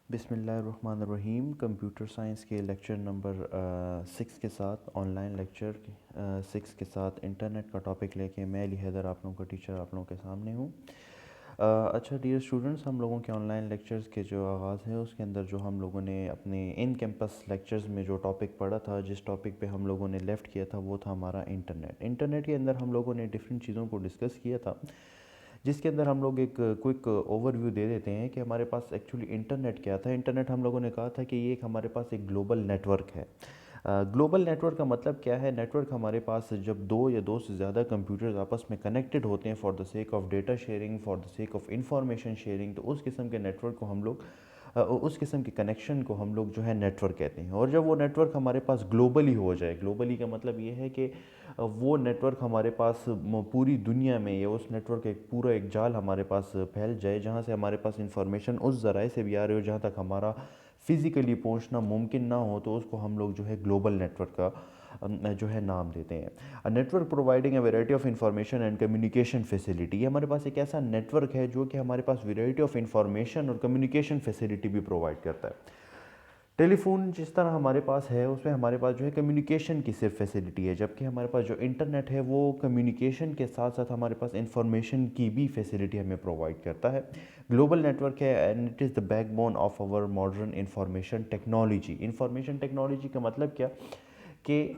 बिस्मिल्लाहिर्रहमानिर्रहीम। Computer science के lecture number 6 के साथ ऑनलाइन लेक्चर 6 के साथ इंटरनेट का टॉपिक लेके मैं अली हैदर आप लोगों का टीचर आप लोगों के सामने हूँ। अच्छा डियर स्टूडेंट्स, हम लोगों के ऑनलाइन लेक्चर्स के जो आगाज़ है उसके अंदर जो हम लोगों ने अपने इन कैंपस लेक्चर्स में जो टॉपिक पढ़ा था, जिस टॉपिक पे हम लोगों ने लेफ़्ट किया था वो था हमारा इंटरनेट। इंटरनेट के अंदर हम लोगों ने डिफरेंट चीज़ों को डिस्कस किया था, जिसके अंदर हम लोग एक क्विक ओवरव्यू दे देते हैं कि हमारे पास एक्चुअली इंटरनेट क्या था। इंटरनेट हम लोगों ने कहा था कि ये एक हमारे पास एक ग्लोबल नेटवर्क है। ग्लोबल नेटवर्क का मतलब क्या है? नेटवर्क हमारे पास जब दो या दो से ज़्यादा कंप्यूटर्स आपस में कनेक्टेड होते हैं for the sake of data sharing, for the sake of information sharing, तो उस किस्म के नेटवर्क को हम लोग उस किस्म के कनेक्शन को हम लोग जो है नेटवर्क कहते हैं। और जब वो नेटवर्क हमारे पास ग्लोबली हो जाए, ग्लोबली का मतलब ये है कि वो नेटवर्क हमारे पास पूरी दुनिया में, या उस नेटवर्क एक पूरा एक जाल हमारे पास फैल जाए जहाँ से हमारे पास इंफॉर्मेशन उस ज़राए से भी आ रही हो जहाँ तक हमारा फिज़िकली पहुँचना मुमकिन ना हो, तो उसको हम लोग जो है ग्लोबल नेटवर्क का जो है नाम देते हैं। A network providing a variety of information and communication facility. ये हमारे पास एक ऐसा नेटवर्क है जो कि हमारे पास वैरायटी ऑफ इंफॉर्मेशन और कम्युनिकेशन फैसिलिटी भी प्रोवाइड करता है। टेलीफोन जिस तरह हमारे पास है उसमें हमारे पास जो है कम्युनिकेशन की सिर्फ फैसिलिटी है, जबकि हमारे पास जो इंटरनेट है वो कम्युनिकेशन के साथ साथ हमारे पास इंफॉर्मेशन की भी फैसिलिटी हमें प्रोवाइड करता है। ग्लोबल नेटवर्क है and it is the backbone of our modern information technology. Information technology का मतलब क्या कि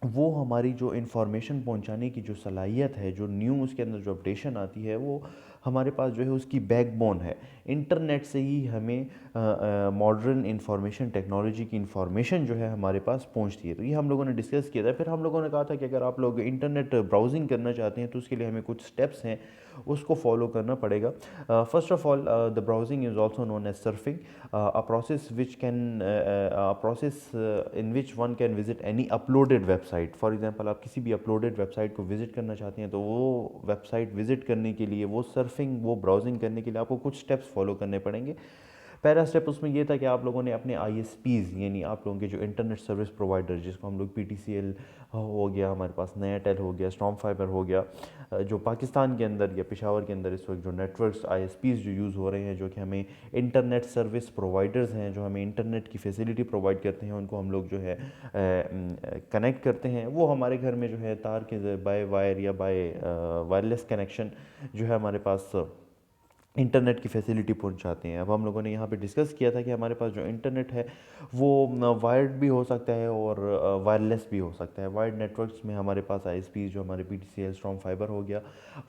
वो हमारी जो इन्फॉर्मेशन पहुंचाने की जो सलाहियत है, जो न्यू उसके अंदर जो अपडेशन आती है, वो हमारे पास जो है उसकी बैकबोन है। इंटरनेट से ही हमें मॉडर्न इंफॉर्मेशन टेक्नोलॉजी की इंफॉर्मेशन जो है हमारे पास पहुंचती है। तो ये हम लोगों ने डिस्कस किया था। फिर हम लोगों ने कहा था कि अगर आप लोग इंटरनेट ब्राउजिंग करना चाहते हैं तो उसके लिए हमें कुछ स्टेप्स हैं, उसको फॉलो करना पड़ेगा। First of all, the browsing is also known as surfing, a process which can a process in which one can visit any uploaded website. For example, आप किसी भी अपलोडेड वेबसाइट को विजिट करना चाहते हैं तो वो वेबसाइट विजिट करने के लिए, वो सर्फिंग, वो ब्राउजिंग करने के लिए आपको कुछ स्टेप्स फॉलो करने पड़ेंगे। पहला स्टेप उसमें ये था कि आप लोगों ने अपने आईएसपीज़, यानी आप लोगों के जो इंटरनेट सर्विस प्रोवाइडर, जिसको हम लोग पीटीसीएल हो गया, हमारे पास नया टेल हो गया, स्टॉर्म फाइबर हो गया, जो पाकिस्तान के अंदर या पेशावर के अंदर इस वक्त जो नेटवर्क्स आईएसपीज़ जो यूज़ हो रहे हैं, जो कि हमें इंटरनेट सर्विस प्रोवाइडर्स हैं, जो हमें इंटरनेट की फैसिलिटी प्रोवाइड करते हैं, उनको हम लोग जो है कनेक्ट करते हैं। वो हमारे घर में जो है तार के बाय वायर या बाय वायरलेस कनेक्शन जो है हमारे पास इंटरनेट की फैसिलिटी पहुंचाते हैं। अब हम लोगों ने यहाँ पे डिस्कस किया था कि हमारे पास जो इंटरनेट है वो वायर्ड भी हो सकता है और वायरलेस भी हो सकता है। वायर्ड नेटवर्क्स में हमारे पास आईएसपी, जो हमारे पीटीसीएल, स्ट्रॉन्ग फाइबर हो गया।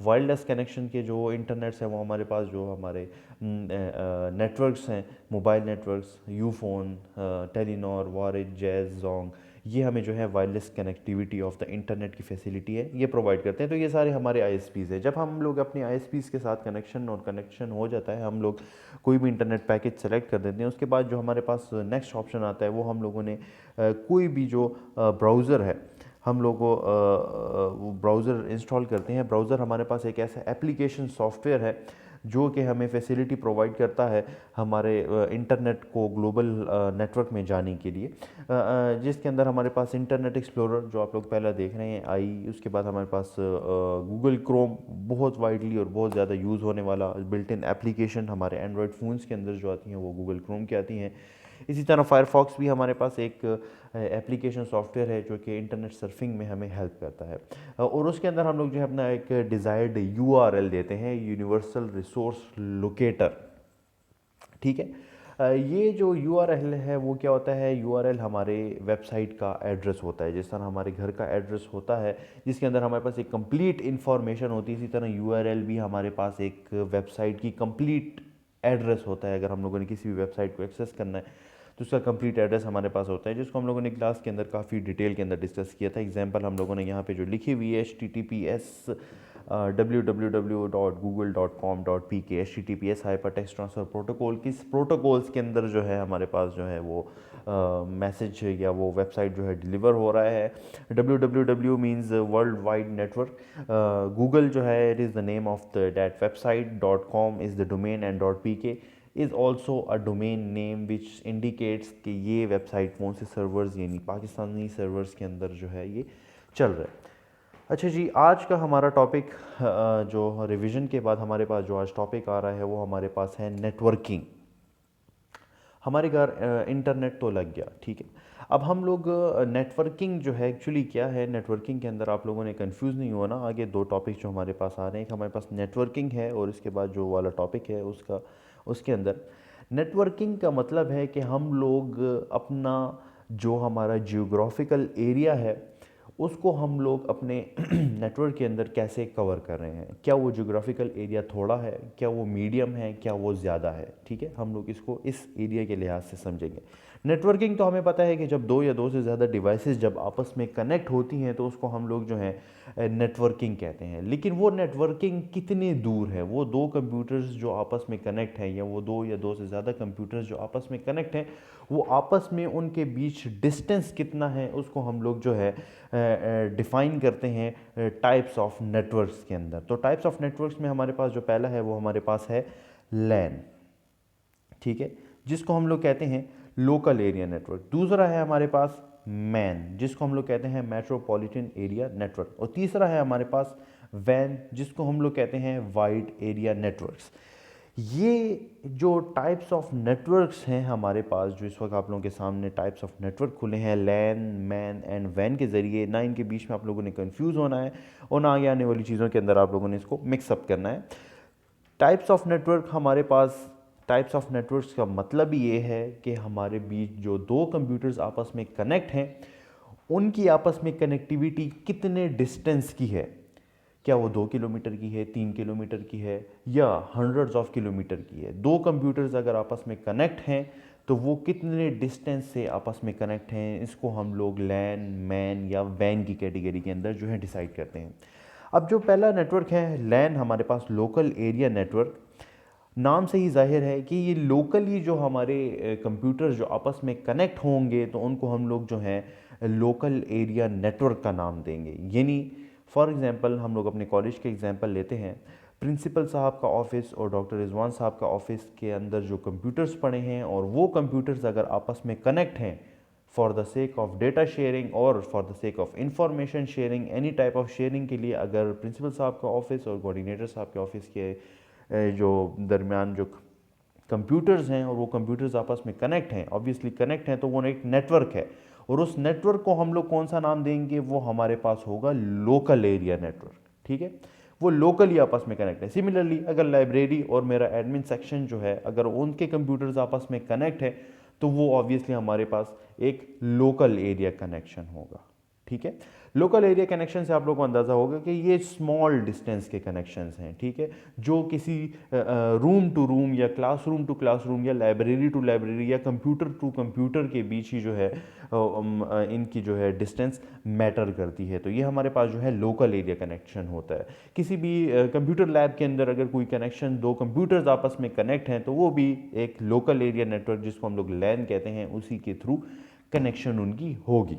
वायरलेस कनेक्शन के जो इंटरनेट्स हैं वो हमारे पास जो हमारे नेटवर्क्स हैं, mobile networks, Ufone, Telenor, Warid, Jazz, Zong, ये हमें जो है wireless connectivity of the internet की फैसिलिटी है, ये प्रोवाइड करते हैं। तो ये सारे हमारे आईएसपीज़ हैं। जब हम लोग अपने आईएसपीज़ के साथ कनेक्शन हो जाता है, हम लोग कोई भी इंटरनेट पैकेज सेलेक्ट कर देते हैं, उसके बाद जो हमारे पास नेक्स्ट ऑप्शन आता है वो हम लोगों ने कोई भी जो ब्राउज़र है, हम लोग को ब्राउज़र इंस्टॉल करते हैं। ब्राउज़र हमारे पास एक ऐसा एप्लीकेशन सॉफ्टवेयर है जो कि हमें फैसिलिटी प्रोवाइड करता है हमारे इंटरनेट को ग्लोबल नेटवर्क में जाने के लिए, जिसके अंदर हमारे पास इंटरनेट एक्सप्लोरर, जो आप लोग पहला देख रहे हैं, आई। उसके बाद हमारे पास गूगल क्रोम, बहुत वाइडली और बहुत ज़्यादा यूज़ होने वाला बिल्ट इन एप्लीकेशन हमारे एंड्रॉयड फ़ोन्स के अंदर जो आती हैं वो गूगल क्रोम की आती हैं। इसी तरह फायरफॉक्स भी हमारे पास एक एप्लीकेशन सॉफ्टवेयर है जो कि इंटरनेट सर्फिंग में हमें हेल्प करता है। और उसके अंदर हम लोग जो है अपना एक डिज़ायर्ड यूआरएल देते हैं, यूनिवर्सल रिसोर्स लोकेटर। ठीक है। ये जो यूआरएल है वो क्या होता है? यूआरएल हमारे वेबसाइट का एड्रेस होता है। जिस तरह हमारे घर का एड्रेस होता है जिसके अंदर हमारे पास एक कंप्लीट इन्फॉर्मेशन होती है, इसी तरह यूआरएल भी हमारे पास एक वेबसाइट की कंप्लीट एड्रेस होता है। अगर हम लोगों ने किसी भी वेबसाइट को एक्सेस करना है तो उसका कंप्लीट एड्रेस हमारे पास होता है, जिसको हम लोगों ने क्लास के अंदर काफ़ी डिटेल के अंदर डिस्कस किया था। एग्जांपल हम लोगों ने यहाँ पे जो लिखी हुई है, HTTPS www.google.com.pk, HTTPS hyper text transfer protocol, किस प्रोटोकॉल्स के अंदर जो है हमारे पास जो है वो मैसेज या वो वेबसाइट जो है डिलीवर हो रहा है। www means world wide network. Google जो है, it is the name of the that website, .com is the domain and .pk is also a domain name which indicates कि ये वेबसाइट कौन से सर्वर्स, यानी पाकिस्तानी सर्वर्स के अंदर जो है ये चल रहा है। अच्छा जी, आज का हमारा टॉपिक, जो रिवीजन के बाद हमारे पास जो आज टॉपिक आ रहा है वो हमारे पास है नेटवर्किंग। हमारे घर इंटरनेट तो लग गया, ठीक है। अब हम लोग नेटवर्किंग जो है एक्चुअली क्या है, नेटवर्किंग के अंदर आप लोगों ने कंफ्यूज नहीं हुआ ना। आगे दो टॉपिक जो हमारे पास आ रहे हैं, एक हमारे पास नेटवर्किंग है और इसके बाद जो वाला टॉपिक है उसका, उसके अंदर नेटवर्किंग का मतलब है कि हम लोग अपना जो हमारा जियोग्राफिकल एरिया है उसको हम लोग अपने नेटवर्क के अंदर कैसे कवर कर रहे हैं। क्या वो जियोग्राफिकल एरिया थोड़ा है, क्या वो मीडियम है, क्या वो ज़्यादा है, ठीक है। हम लोग इसको इस एरिया के लिहाज से समझेंगे। नेटवर्किंग तो हमें पता है कि जब दो या दो से ज़्यादा डिवाइसेस जब आपस में कनेक्ट होती हैं तो उसको हम लोग जो है नेटवर्किंग कहते हैं। लेकिन वो नेटवर्किंग कितने दूर है, वो दो कंप्यूटर्स जो आपस में कनेक्ट हैं या वो दो या दो से ज़्यादा कंप्यूटर्स जो आपस में कनेक्ट हैं, वो आपस में उनके बीच डिस्टेंस कितना है, उसको हम लोग जो है डिफ़ाइन करते हैं टाइप्स ऑफ नेटवर्क्स के अंदर। तो टाइप्स ऑफ नेटवर्क्स में हमारे पास जो पहला है वो हमारे पास है लैन, ठीक है, जिसको हम लोग कहते हैं लोकल एरिया नेटवर्क। दूसरा है हमारे पास मैन, जिसको हम लोग कहते हैं मेट्रोपॉलिटन एरिया नेटवर्क। और तीसरा है हमारे पास वैन, जिसको हम लोग कहते हैं वाइड एरिया नेटवर्क्स। ये जो टाइप्स ऑफ नेटवर्क्स हैं हमारे पास, जो इस वक्त आप लोगों के सामने टाइप्स ऑफ नेटवर्क खुले हैं लैन, मैन एंड वैन के ज़रिए, ना इनके बीच में आप लोगों ने कंफ्यूज होना है और ना आगे आने वाली चीज़ों के अंदर आप लोगों ने इसको मिक्सअप करना है। टाइप्स ऑफ नेटवर्क हमारे पास, टाइप्स ऑफ नेटवर्क्स का मतलब ये है कि हमारे बीच जो दो कंप्यूटर्स आपस में कनेक्ट हैं उनकी आपस में कनेक्टिविटी कितने डिस्टेंस की है। क्या वो 2 किलोमीटर की है, 3 किलोमीटर की है या हंड्रेड्स ऑफ किलोमीटर की है। दो कंप्यूटर्स अगर आपस में कनेक्ट हैं तो वो कितने डिस्टेंस से आपस में कनेक्ट हैं, इसको हम लोग लैन, मैन या वैन की कैटेगरी के अंदर जो है डिसाइड करते हैं। अब जो पहला नेटवर्क है लैन, हमारे पास लोकल एरिया नेटवर्क, नाम से ही जाहिर है कि ये लोकली जो हमारे कंप्यूटर जो आपस में कनेक्ट होंगे तो उनको हम लोग जो है लोकल एरिया नेटवर्क का नाम देंगे। यानी फॉर एग्जांपल हम लोग अपने कॉलेज के एग्जांपल लेते हैं, प्रिंसिपल साहब का ऑफिस और डॉक्टर रिजवान साहब का ऑफिस के अंदर जो कंप्यूटर्स पड़े हैं और वो कंप्यूटर्स अगर आपस में कनेक्ट हैं for the sake of data sharing और for the sake of information sharing, any type of sharing के लिए, अगर प्रिंसिपल साहब का ऑफिस और कोऑर्डिनेटर साहब के ऑफिस के जो दरमियान जो कंप्यूटर्स हैं और वो कंप्यूटर्स आपस में कनेक्ट हैं, ऑब्वियसली कनेक्ट हैं, तो वो एक नेटवर्क है और उस नेटवर्क को हम लोग कौन सा नाम देंगे, वो हमारे पास होगा लोकल एरिया नेटवर्क, ठीक है। वो लोकली आपस में कनेक्ट है। सिमिलरली अगर लाइब्रेरी और मेरा एडमिन सेक्शन जो है अगर उनके कंप्यूटर्स आपस में कनेक्ट है तो वो ऑब्वियसली हमारे पास एक लोकल एरिया कनेक्शन होगा, ठीक है। लोकल एरिया कनेक्शन से आप लोगों को अंदाज़ा होगा कि ये स्मॉल डिस्टेंस के कनेक्शंस हैं, ठीक है, जो किसी रूम टू रूम या क्लासरूम टू क्लासरूम या लाइब्रेरी टू लाइब्रेरी या कंप्यूटर टू कंप्यूटर के बीच ही जो है इनकी जो है डिस्टेंस मैटर करती है। तो ये हमारे पास जो है लोकल एरिया कनेक्शन होता है। किसी भी कंप्यूटर लैब के अंदर अगर कोई कनेक्शन, दो कंप्यूटर्स आपस में कनेक्ट हैं तो वो भी एक लोकल एरिया नेटवर्क, जिसको हम लोग लैन कहते हैं, उसी के थ्रू कनेक्शन उनकी होगी।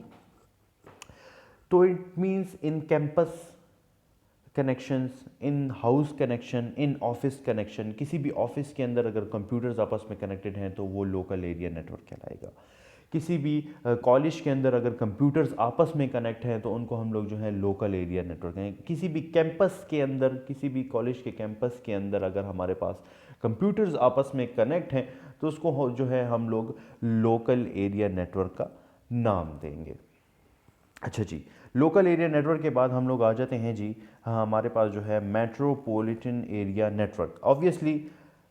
तो it means in campus connections, in house connection, in office connection, किसी भी ऑफिस के अंदर अगर कंप्यूटर्स आपस में कनेक्टेड हैं तो वो लोकल एरिया नेटवर्क कहलाएगा। किसी भी कॉलेज के अंदर अगर कंप्यूटर्स आपस में कनेक्ट हैं तो उनको हम लोग जो है लोकल एरिया नेटवर्क हैं। किसी भी कैंपस के अंदर, किसी भी कॉलेज के कैंपस के अंदर अगर हमारे पास कंप्यूटर्स आपस में कनेक्ट हैं तो उसको जो है हम लोग लोकल एरिया नेटवर्क का नाम देंगे। अच्छा जी, लोकल एरिया नेटवर्क के बाद हम लोग आ जाते हैं जी, हाँ, हमारे पास जो है metropolitan area network. Obviously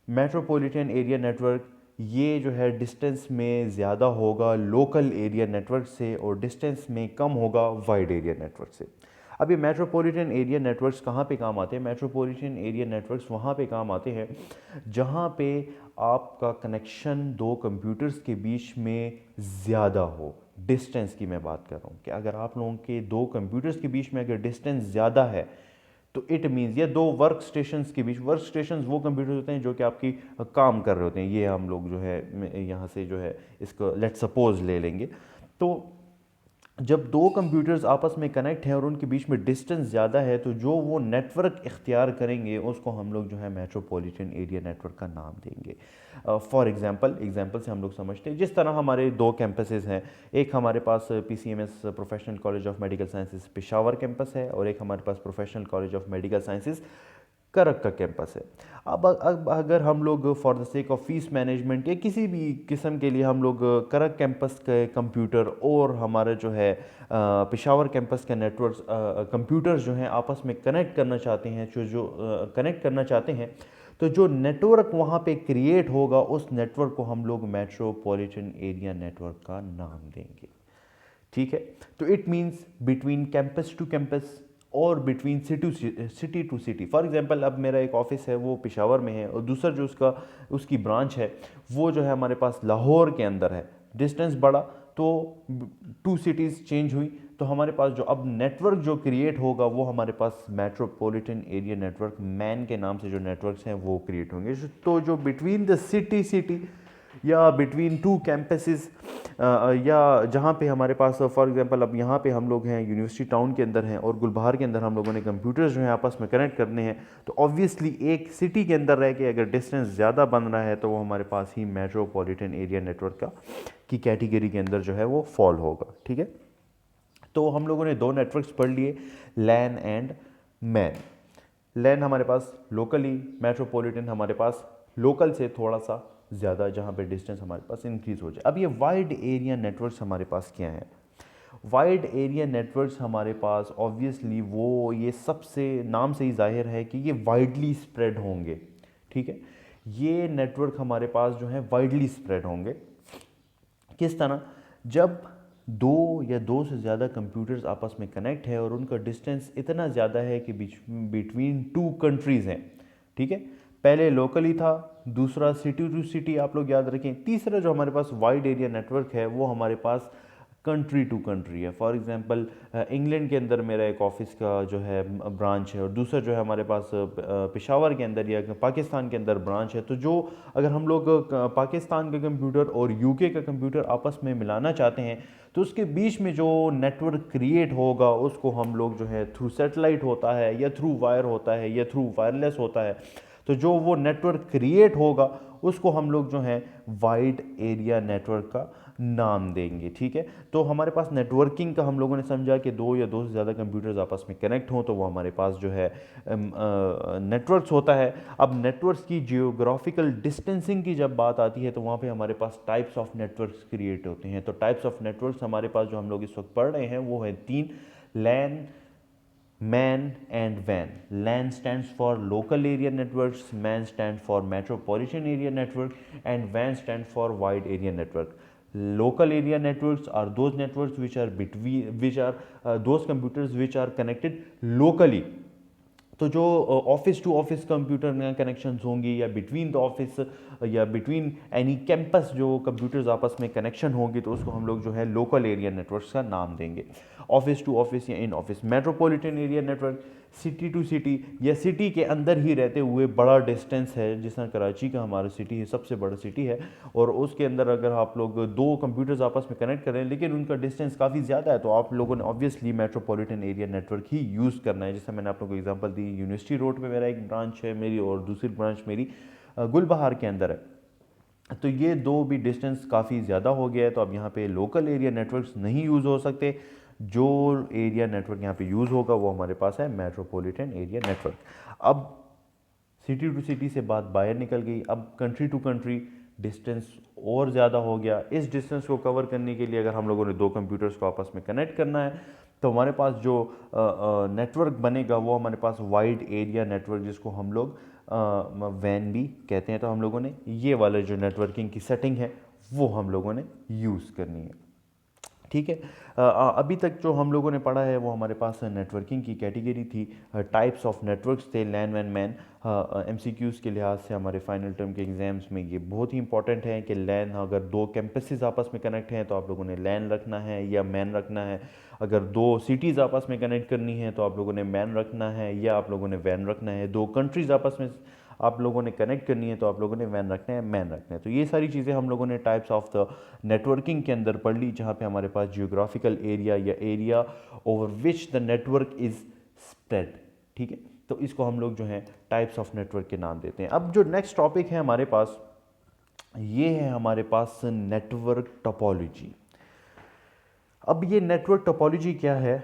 metropolitan area network ये जो है डिस्टेंस में ज़्यादा होगा लोकल एरिया नेटवर्क से और डिस्टेंस में कम होगा वाइड एरिया नेटवर्क से। अब ये मेट्रोपॉलिटन एरिया नेटवर्क्स कहाँ पे काम आते हैं? मेट्रोपॉलिटन एरिया नेटवर्क्स वहाँ पे काम आते हैं जहाँ पे आपका कनेक्शन दो कंप्यूटर्स के बीच में ज़्यादा हो। डिस्टेंस की मैं बात कर रहा हूँ कि अगर आप लोगों के दो कंप्यूटर्स के बीच में अगर डिस्टेंस ज़्यादा है तो इट मीन्स, या दो वर्क स्टेशंस के बीच, वर्क स्टेशंस वो कंप्यूटर होते हैं जो कि आपकी काम कर रहे होते हैं, ये हम लोग जो है यहाँ से जो है इसको लेट सपोज ले लेंगे। तो जब दो कंप्यूटर्स आपस में कनेक्ट हैं और उनके बीच में डिस्टेंस ज़्यादा है तो जो वो नेटवर्क इख्तियार करेंगे उसको हम लोग जो है मेट्रोपॉलिटन एरिया नेटवर्क का नाम देंगे। फॉर एग्जांपल से हम लोग समझते हैं, जिस तरह हमारे दो कैंपसेस हैं, एक हमारे पास PCMS professional college of medical sciences Peshawar campus है और एक हमारे पास professional college of medical sciences Karak का कैंपस है। अब अगर हम लोग for the sake of fees management या किसी भी किस्म के लिए हम लोग करक कैंपस के कंप्यूटर और हमारे जो है पेशावर कैंपस के नेटवर्क कंप्यूटर्स जो हैं आपस में कनेक्ट करना चाहते हैं, जो कनेक्ट करना चाहते हैं, तो जो नेटवर्क वहाँ पे क्रिएट होगा उस नेटवर्क को हम लोग मेट्रोपॉलिटन एरिया नेटवर्क का नाम देंगे। ठीक है, तो it means between campus to campus और between city to city. For example अब मेरा एक ऑफिस है वो पेशावर में है और दूसरा जो उसकी ब्रांच है वो जो है हमारे पास लाहौर के अंदर है। डिस्टेंस बढ़ा तो 2 सिटीज़ चेंज हुई, तो हमारे पास जो अब नेटवर्क जो क्रिएट होगा वो हमारे पास मेट्रोपॉलिटन एरिया नेटवर्क मैन के नाम से जो नेटवर्क्स हैं वो क्रिएट होंगे। तो जो बिटवीन द सिटी या बिटवीन 2 कैंपसेस या जहाँ पे हमारे पास फॉर एग्जांपल अब यहाँ पे हम लोग हैं यूनिवर्सिटी टाउन के अंदर हैं और गुलबहार के अंदर हम लोगों ने कंप्यूटर्स जो हैं आपस में कनेक्ट करने हैं, तो ऑब्वियसली एक सिटी के अंदर रह के अगर डिस्टेंस ज़्यादा बन रहा है तो वो हमारे पास ही मेट्रोपॉलिटन एरिया नेटवर्क की कैटेगरी के अंदर जो है वो फॉल होगा। ठीक है, तो हम लोगों ने 2 नेटवर्क्स पढ़ लिए, लैन एंड मैन। लैन हमारे पास लोकली, मेट्रोपॉलिटन हमारे पास लोकल से थोड़ा सा ज़्यादा, जहाँ पे डिस्टेंस हमारे पास इंक्रीज़ हो जाए। अब ये वाइड एरिया नेटवर्क्स हमारे पास क्या हैं? वाइड एरिया नेटवर्क्स हमारे पास ऑब्वियसली वो ये सबसे नाम से ही जाहिर है कि ये वाइडली स्प्रेड होंगे। ठीक है, ये नेटवर्क हमारे पास जो है वाइडली स्प्रेड होंगे। किस तरह? जब 2 या 2 से ज़्यादा कंप्यूटर्स आपस में कनेक्ट है और उनका डिस्टेंस इतना ज़्यादा है कि बिटवीन 2 कंट्रीज़ हैं। ठीक है, पहले लोकली था, दूसरा सिटी टू सिटी, आप लोग याद रखें। तीसरा जो हमारे पास वाइड एरिया नेटवर्क है वो हमारे पास कंट्री टू कंट्री है। फॉर एग्जांपल इंग्लैंड के अंदर मेरा एक ऑफिस का जो है ब्रांच है और दूसरा जो है हमारे पास पेशावर के अंदर या पाकिस्तान के अंदर ब्रांच है। तो जो अगर हम लोग पाकिस्तान का कंप्यूटर और यूके का कंप्यूटर आपस में मिलाना चाहते हैं तो उसके बीच में जो नेटवर्क क्रिएट होगा उसको हम लोग जो है थ्रू सैटेलाइट होता है या थ्रू वायर होता है या थ्रू वायरलेस होता है, तो जो वो नेटवर्क क्रिएट होगा उसको हम लोग जो है वाइड एरिया नेटवर्क का नाम देंगे। ठीक है, तो हमारे पास नेटवर्किंग का हम लोगों ने समझा कि 2 या 2 से ज़्यादा कंप्यूटर्स आपस में कनेक्ट हों तो वो हमारे पास जो है नेटवर्क्स होता है। अब नेटवर्क्स की जियोग्राफिकल डिस्टेंसिंग की जब बात आती है तो वहाँ पे हमारे पास टाइप्स ऑफ नेटवर्क्स क्रिएट होते हैं। तो टाइप्स ऑफ नेटवर्क्स हमारे पास जो हम लोग इस वक्त पढ़ रहे हैं वो है 3, लैन, MAN and WAN. LAN stands for local area networks, MAN stands for metropolitan area network, and WAN stands for wide area network. Local area networks are those networks which are those computers which are connected locally. तो जो office to office computer connections होंगी या between the office या between any campus जो computers आपस में connection होंगी तो उसको हम लोग जो है लोकल एरिया नेटवर्क्स का नाम देंगे। ऑफिस टू ऑफिस या in office. Metropolitan area network city to city या सिटी के अंदर ही रहते हुए बड़ा डिस्टेंस है, जिस तरह कराची का हमारा सिटी है, सबसे बड़ा सिटी है और उसके अंदर अगर आप लोग 2 कंप्यूटर्स आपस में कनेक्ट करें लेकिन उनका डिस्टेंस काफ़ी ज़्यादा है तो आप लोगों ने ऑब्वियसली मेट्रोपॉलिटन एरिया नेटवर्क ही यूज़ करना है। जैसे मैंने आप लोगों को एग्जांपल दी, यूनिवर्सिटी रोड पे मेरा एक ब्रांच है मेरी और दूसरी ब्रांच मेरी गुलबहार के अंदर है, तो ये 2 भी डिस्टेंस काफ़ी ज़्यादा हो गया है तो अब यहाँ पे लोकल एरिया नेटवर्क्स नहीं यूज़ हो सकते। जो एरिया नेटवर्क यहाँ पे यूज़ होगा वो हमारे पास है मेट्रोपॉलिटन एरिया नेटवर्क। अब सिटी टू सिटी से बात बाहर निकल गई, अब कंट्री टू कंट्री डिस्टेंस और ज़्यादा हो गया। इस डिस्टेंस को कवर करने के लिए अगर हम लोगों ने 2 कंप्यूटर्स को आपस में कनेक्ट करना है तो हमारे पास जो नेटवर्क बनेगा वो हमारे पास वाइड एरिया नेटवर्क, जिसको हम लोग वैन भी कहते हैं, तो हम लोगों ने ये वाला जो नेटवर्किंग की सेटिंग है वो हम लोगों ने यूज़ करनी है। ठीक है, अभी तक जो हम लोगों ने पढ़ा है वो हमारे पास नेटवर्किंग की कैटेगरी थी, टाइप्स ऑफ नेटवर्क्स थे, लैन वैन मैन। MCQs के लिहाज से हमारे फाइनल टर्म के एग्जाम्स में ये बहुत ही इंपॉर्टेंट है कि लैन, अगर 2 कैंपसेस आपस में कनेक्ट हैं तो आप लोगों ने लैन रखना है या मैन रखना है। अगर 2 सिटीज़ आपस में कनेक्ट करनी है तो आप लोगों ने मैन रखना है या आप लोगों ने वैन रखना है। 2 कंट्रीज़ आपस में आप लोगों ने कनेक्ट करनी है तो आप लोगों ने वैन रखना है, मैन रखना है। तो ये सारी चीज़ें हम लोगों ने टाइप्स ऑफ द नेटवर्किंग के अंदर पढ़ ली, जहाँ पे हमारे पास जियोग्राफिकल एरिया या area over which the network is spread. ठीक है, तो इसको हम लोग जो है टाइप्स ऑफ नेटवर्क के नाम देते हैं। अब जो नेक्स्ट टॉपिक है हमारे पास, ये है हमारे पास नेटवर्क टोपोलॉजी। अब ये नेटवर्क टोपोलॉजी क्या है?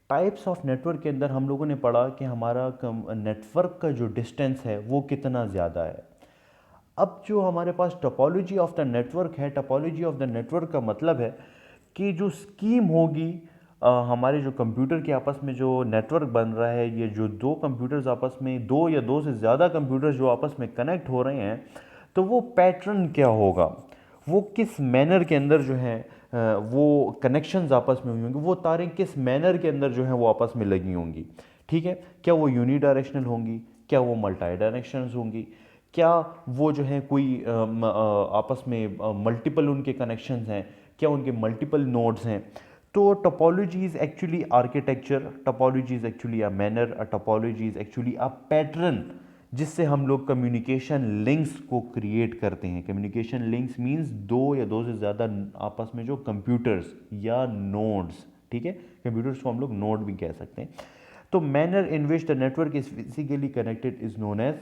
टाइप्स ऑफ नेटवर्क के अंदर हम लोगों ने पढ़ा कि हमारा नेटवर्क का जो डिस्टेंस है वो कितना ज़्यादा है। अब जो हमारे पास टोपोलॉजी ऑफ द नेटवर्क है, टोपोलॉजी ऑफ द नेटवर्क का मतलब है कि जो स्कीम होगी हमारे जो कंप्यूटर के आपस में जो नेटवर्क बन रहा है, ये जो दो कंप्यूटर्स आपस में, दो या दो से ज़्यादा कंप्यूटर्स जो आपस में कनेक्ट हो रहे हैं, तो वो पैटर्न क्या होगा, वो किस मैनर के अंदर जो है वो कनेक्शंस आपस में हुई होंगी, वो तारें किस मैनर के अंदर जो है वो आपस में लगी होंगी। ठीक है, क्या वो यूनी डायरेक्शनल होंगी, क्या वो मल्टी डायरेक्शनल होंगी, क्या वो जो है कोई आपस में मल्टीपल उनके कनेक्शंस हैं, क्या उनके मल्टीपल नोड्स हैं। तो topology is actually architecture, topology is actually a manner, a topology is actually a pattern जिससे हम लोग कम्युनिकेशन लिंक्स को क्रिएट करते हैं। कम्युनिकेशन लिंक्स मींस दो या दो से ज़्यादा आपस में जो कंप्यूटर्स या नोड्स, ठीक है, कंप्यूटर्स को हम लोग नोड भी कह सकते हैं। तो manner in which the network is physically connected is known as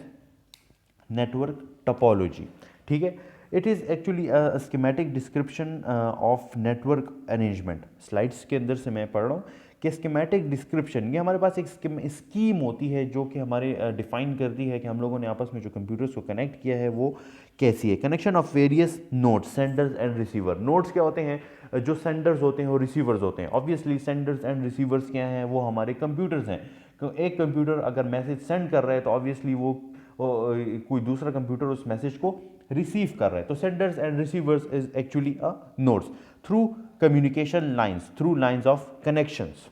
network topology. ठीक है, it is actually a schematic description of network arrangement. Slides के अंदर से मैं पढ़ रहा हूँ कि स्कीमेटिक डिस्क्रिप्शन, ये हमारे पास एक स्कीम होती है जो कि हमारे डिफाइन करती है कि हम लोगों ने आपस में जो कंप्यूटर्स को कनेक्ट किया है वो कैसी है। Connection of various nodes, senders and receiver. Nodes क्या होते हैं, जो सेंडर्स होते हैं और रिसीवर्स होते हैं। ऑब्वियसली सेंडर्स एंड रिसीवर्स क्या हैं, वो हमारे कंप्यूटर्स हैं। एक कंप्यूटर अगर मैसेज सेंड कर रहा है तो ऑब्वियसली वो कोई दूसरा कंप्यूटर उस मैसेज को रिसीव कर रहा है। तो senders and receivers is actually a nodes through communication lines, through lines of connections.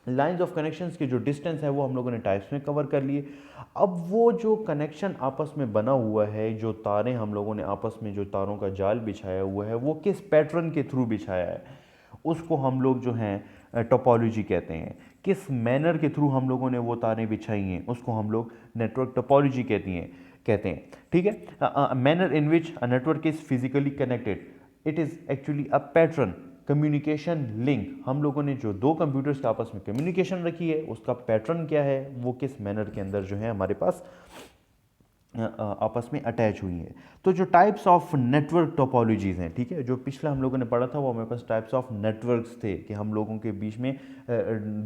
Lines of connections के जो डिस्टेंस है वो हम लोगों ने टाइप्स में कवर कर लिए। अब वो जो कनेक्शन आपस में बना हुआ है, जो तारें हम लोगों ने आपस में जो तारों का जाल बिछाया हुआ है, वो किस पैटर्न के थ्रू बिछाया है, उसको हम लोग जो हैं टोपोलॉजी कहते हैं। किस मैनर के थ्रू हम लोगों ने वो तारें बिछाई हैं उसको हम लोग नेटवर्क टोपोलॉजी कहते हैं। ठीक है, manner in which a network is physically connected, it is actually a pattern, communication link. हम लोगों ने जो दो कंप्यूटर्स के आपस में कम्युनिकेशन रखी है उसका पैटर्न क्या है, वो किस मैनर के अंदर जो है हमारे पास आपस में अटैच हुई हैं। तो जो टाइप्स ऑफ नेटवर्क टोपोलॉजीज़ हैं, ठीक है, जो पिछला हम लोगों ने पढ़ा था वो हमारे पास टाइप्स ऑफ नेटवर्क्स थे कि हम लोगों के बीच में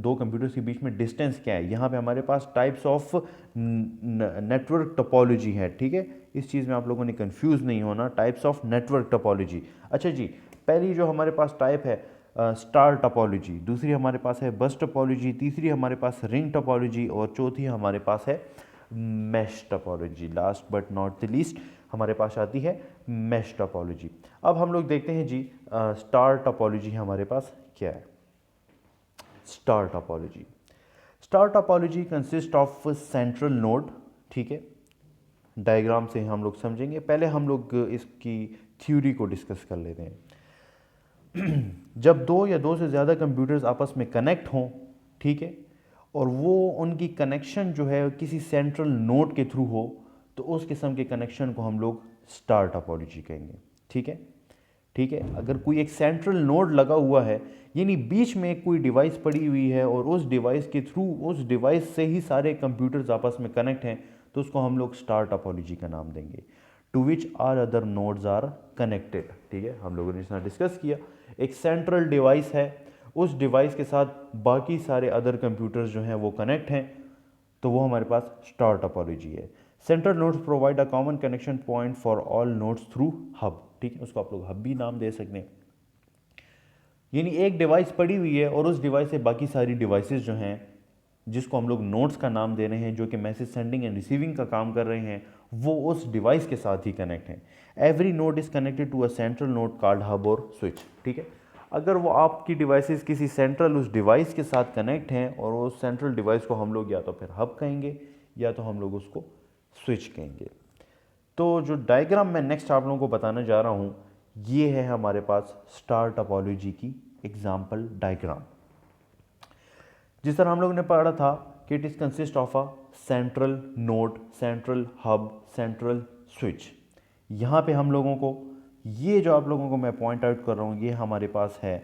दो कंप्यूटर्स के बीच में डिस्टेंस क्या है। यहाँ पे हमारे पास टाइप्स ऑफ नेटवर्क टोपोलॉजी है। ठीक है, इस चीज़ में आप लोगों ने कंफ्यूज नहीं होना, टाइप्स ऑफ नेटवर्क टोपोलॉजी। अच्छा जी, पहली जो हमारे पास टाइप है स्टार टोपोलॉजी, दूसरी हमारे पास है बस टोपोलॉजी, तीसरी हमारे पास रिंग टोपोलॉजी और चौथी हमारे पास है mesh topology. Last but not the least हमारे पास आती है मैश टोपोलॉजी। अब हम लोग देखते हैं जी स्टार टोपोलॉजी हमारे पास क्या है। Star topology, star topology consist of central node. ठीक है, डायग्राम से हम लोग समझेंगे, पहले हम लोग इसकी थ्योरी को डिस्कस कर लेते हैं। जब दो या दो से ज़्यादा कंप्यूटर्स आपस में कनेक्ट हों, ठीक है, और वो उनकी कनेक्शन जो है किसी सेंट्रल नोड के थ्रू हो, तो उस किस्म के कनेक्शन को हम लोग स्टार टोपोलॉजी कहेंगे। ठीक है, ठीक है, अगर कोई एक सेंट्रल नोड लगा हुआ है, यानी बीच में कोई डिवाइस पड़ी हुई है और उस डिवाइस के थ्रू, उस डिवाइस से ही सारे कंप्यूटर्स आपस में कनेक्ट हैं, तो उसको हम लोग स्टार टोपोलॉजी का नाम देंगे। To which are other nodes are connected. ठीक है, हम लोगों ने इसमें डिस्कस किया, एक सेंट्रल डिवाइस है, उस डिवाइस के साथ बाकी सारे अदर कंप्यूटर्स जो हैं वो कनेक्ट हैं, तो वो हमारे पास स्टार टोपोलॉजी है। Central nodes provide a common connection point for all nodes through hub. ठीक है, उसको आप लोग हब भी नाम दे सकते हैं। यानी एक डिवाइस पड़ी हुई है और उस डिवाइस से बाकी सारी डिवाइसेस जो हैं, जिसको हम लोग नोड्स का नाम दे रहे हैं, जो कि मैसेज सेंडिंग एंड रिसीविंग का काम कर रहे हैं, वो उस डिवाइस के साथ ही कनेक्ट हैं। Every node is connected to a central node called hub और स्विच। ठीक है, अगर वो आपकी डिवाइसेस किसी सेंट्रल उस डिवाइस के साथ कनेक्ट हैं, और उस सेंट्रल डिवाइस को हम लोग या तो फिर हब कहेंगे या तो हम लोग उसको स्विच कहेंगे। तो जो डायग्राम मैं नेक्स्ट आप लोगों को बताने जा रहा हूँ, ये है हमारे पास स्टार टोपोलॉजी की एग्जाम्पल डायग्राम। जिस तरह हम लोगों ने पढ़ा था कि it is consist of a central node, central hub, central switch. यहाँ पे हम लोगों को, ये जो आप लोगों को मैं पॉइंट आउट कर रहा हूँ, ये हमारे पास है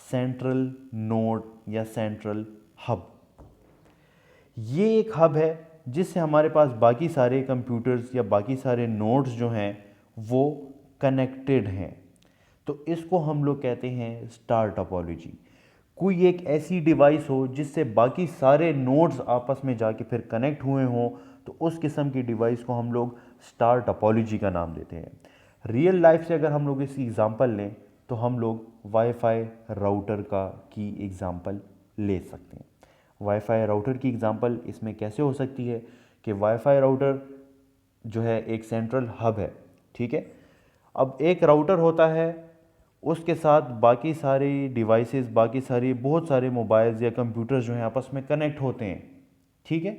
सेंट्रल नोड या सेंट्रल हब। ये एक हब है जिससे हमारे पास बाकी सारे कंप्यूटर्स या बाकी सारे नोड्स जो हैं वो कनेक्टेड हैं। तो इसको हम लोग कहते हैं स्टार टोपोलॉजी। कोई एक ऐसी डिवाइस हो जिससे बाकी सारे नोड्स आपस में जाके फिर कनेक्ट हुए हों, तो उस किस्म की डिवाइस को हम लोग स्टार टोपोलॉजी का नाम देते हैं। रियल लाइफ से अगर हम लोग इसकी एग्जांपल लें तो हम लोग वाईफाई राउटर का की एग्जांपल ले सकते हैं। वाईफाई राउटर की एग्जांपल इसमें कैसे हो सकती है कि वाईफाई राउटर जो है एक सेंट्रल हब है, ठीक है। अब एक राउटर होता है, उसके साथ बाकी सारी डिवाइसेस, बाकी सारी बहुत सारे मोबाइल्स या कंप्यूटर्स जो हैं आपस में कनेक्ट होते हैं, ठीक है।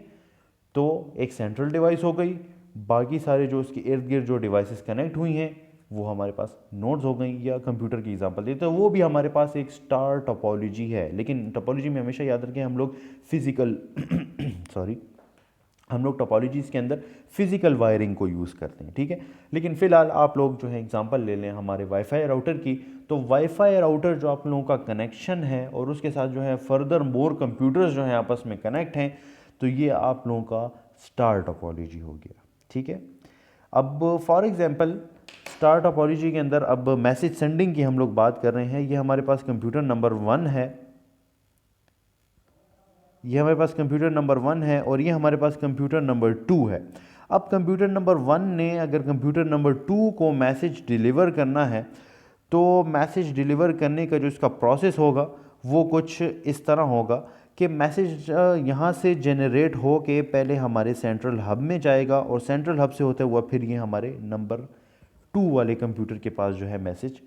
तो एक सेंट्रल डिवाइस हो गई, बाकी सारे जो उसके इर्द गिर्द जो डिवाइसेस कनेक्ट हुई हैं वो हमारे पास नोड्स हो गई। या कंप्यूटर की एग्जांपल देते हैं, वो भी हमारे पास एक स्टार टोपोलॉजी है। लेकिन टोपोलॉजी में हमेशा याद रखें हम लोग फिजिकल सॉरी हम लोग टोपोलॉजीज़ के अंदर फिजिकल वायरिंग को यूज़ करते हैं, ठीक है। लेकिन फ़िलहाल आप लोग जो है एग्जांपल ले लें हमारे वाईफाई राउटर की, तो वाईफाई राउटर जो आप लोगों का कनेक्शन है और उसके साथ जो है फर्दर मोर कंप्यूटर्स जो हैं आपस में कनेक्ट हैं, तो ये आप लोगों का स्टार टोपोलॉजी हो गया, ठीक है। अब फॉर एग्जांपल स्टार टोपोलॉजी के अंदर अब मैसेज सेंडिंग की हम लोग बात कर रहे हैं। ये हमारे पास कंप्यूटर नंबर 1 है, ये हमारे पास कंप्यूटर नंबर 1 है और ये हमारे पास कंप्यूटर नंबर 2 है। अब कंप्यूटर नंबर 1 ने अगर कंप्यूटर नंबर 2 को मैसेज डिलीवर करना है, तो मैसेज डिलीवर करने का जो इसका प्रोसेस होगा वो कुछ इस तरह होगा कि मैसेज यहाँ से जनरेट हो के पहले हमारे सेंट्रल हब में जाएगा और सेंट्रल हब से होता हुआ फिर ये हमारे नंबर 2 वाले कंप्यूटर के पास जो है मैसेज